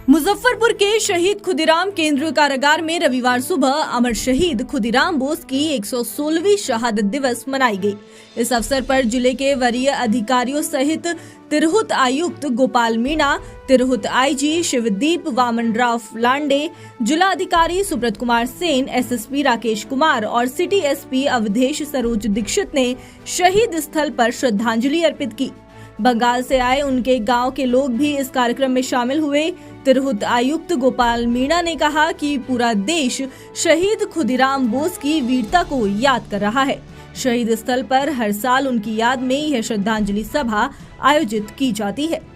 मुजफ्फरपुर के शहीद खुदीराम केंद्रीय कारागार में रविवार सुबह अमर शहीद खुदीराम बोस की 116वीं शहादत दिवस मनाई गई। इस अवसर पर जिले के वरीय अधिकारियों सहित तिरहुत आयुक्त गोपाल मीणा, तिरहुत आईजी शिवदीप वामन राव लांडे, जिला अधिकारी सुब्रत कुमार सेन, एसएसपी राकेश कुमार और सिटी एसपी अवधेश सरोज दीक्षित ने शहीद स्थल पर श्रद्धांजलि अर्पित की। बंगाल से आए उनके गांव के लोग भी इस कार्यक्रम में शामिल हुए। तिरहुत आयुक्त गोपाल मीणा ने कहा कि पूरा देश शहीद खुदीराम बोस की वीरता को याद कर रहा है। शहीद स्थल पर हर साल उनकी याद में यह श्रद्धांजलि सभा आयोजित की जाती है।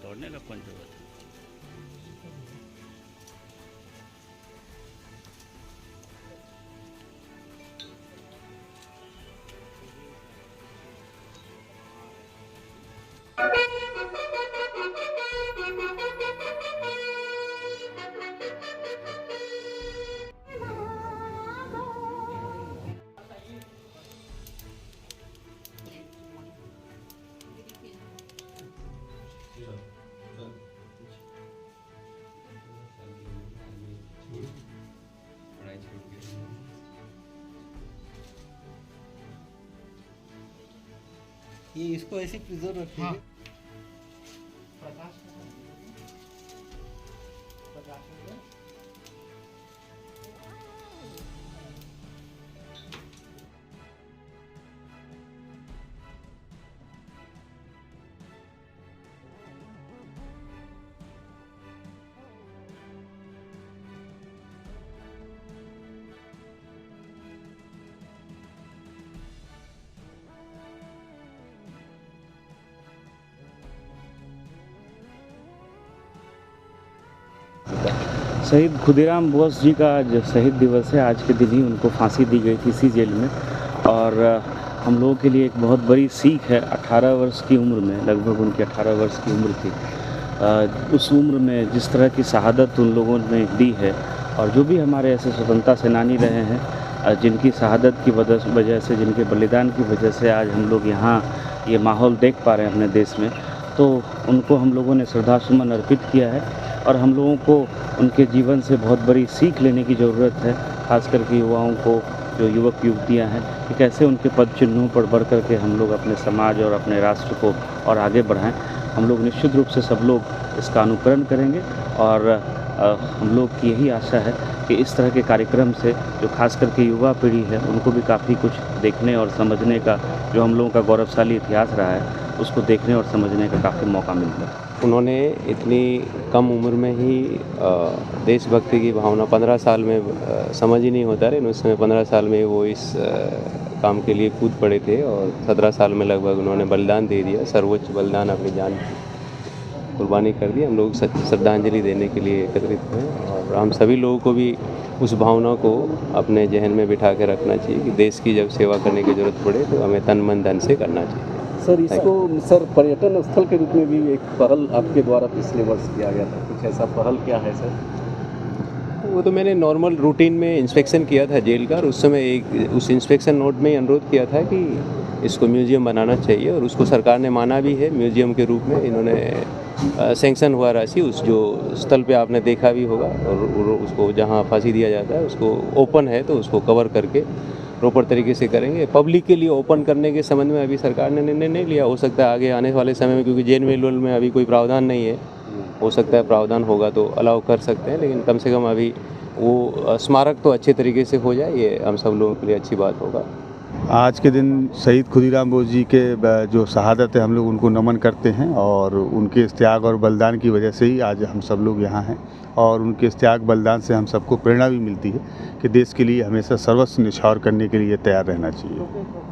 दौड़ने का कौन जरूरत है। ये इसको ऐसे प्रिजर्व रखेंगे। हाँ। शहीद खुदीराम बोस जी का जो शहीद दिवस है, आज के दिन ही उनको फांसी दी गई थी इसी जेल में। और हम लोगों के लिए एक बहुत बड़ी सीख है। 18 वर्ष की उम्र में, लगभग उनकी 18 वर्ष की उम्र थी, उस उम्र में जिस तरह की शहादत उन लोगों ने दी है, और जो भी हमारे ऐसे स्वतंत्रता सेनानी रहे हैं जिनकी शहादत की वजह से, जिनके बलिदान की वजह से आज हम लोग यहाँ ये माहौल देख पा रहे हैं अपने देश में, तो उनको हम लोगों ने श्रद्धासुमन अर्पित किया है। और हम लोगों को उनके जीवन से बहुत बड़ी सीख लेने की ज़रूरत है, खास करके युवाओं को, जो युवक युवतियां हैं, कि कैसे उनके पद चिन्हों पर बढ़ कर के हम लोग अपने समाज और अपने राष्ट्र को और आगे बढ़ाएं। हम लोग निश्चित रूप से सब लोग इसका अनुकरण करेंगे और हम लोग की यही आशा है कि इस तरह के कार्यक्रम से जो खास करके युवा पीढ़ी है, उनको भी काफ़ी कुछ देखने और समझने का, जो हम लोगों का गौरवशाली इतिहास रहा है, उसको देखने और समझने का काफ़ी मौका मिलता है। उन्होंने इतनी कम उम्र में ही देशभक्ति की भावना 15 साल में समझ ही नहीं होता, लेकिन उस समय 15 साल में वो इस काम के लिए कूद पड़े थे और 17 साल में लगभग उन्होंने बलिदान दे दिया, सर्वोच्च बलिदान, अपनी जान कुर्बानी कर दी। हम लोग श्रद्धांजलि देने के लिए एकत्रित हुए और हम सभी लोगों को भी उस भावना को अपने जहन में बिठा के रखना चाहिए कि देश की जब सेवा करने की ज़रूरत पड़े तो हमें तन मन धन से करना चाहिए। सर, इसको पर्यटन स्थल के रूप में भी एक पहल आपके द्वारा पिछले वर्ष किया गया था, कुछ ऐसा पहल क्या है सर? वो तो मैंने नॉर्मल रूटीन में इंस्पेक्शन किया था जेल का, और उस समय उस इंस्पेक्शन नोट में अनुरोध किया था कि इसको म्यूज़ियम बनाना चाहिए, और उसको सरकार ने माना भी है म्यूज़ियम के रूप में। इन्होंने सैंक्शन हुआ राशि, उस जो स्थल पे आपने देखा भी होगा, और उसको जहाँ फांसी दिया जाता है उसको ओपन है तो उसको कवर करके प्रॉपर तरीके से करेंगे। पब्लिक के लिए ओपन करने के संबंध में अभी सरकार ने निर्णय नहीं लिया, हो सकता है आगे आने वाले समय में, क्योंकि जेल में अभी कोई प्रावधान नहीं है, हो सकता है प्रावधान होगा तो अलाउ कर सकते हैं, लेकिन कम से कम अभी वो स्मारक तो अच्छे तरीके से हो जाए, ये हम सब लोगों के लिए अच्छी बात होगा। आज के दिन शहीद खुदीराम बोस जी के जो शहादत है हम लोग उनको नमन करते हैं और उनके इस त्याग और बलिदान की वजह से ही आज हम सब लोग यहाँ हैं और उनके इस त्याग बलिदान से हम सबको प्रेरणा भी मिलती है कि देश के लिए हमेशा सर्वस्व न्यौछावर करने के लिए तैयार रहना चाहिए।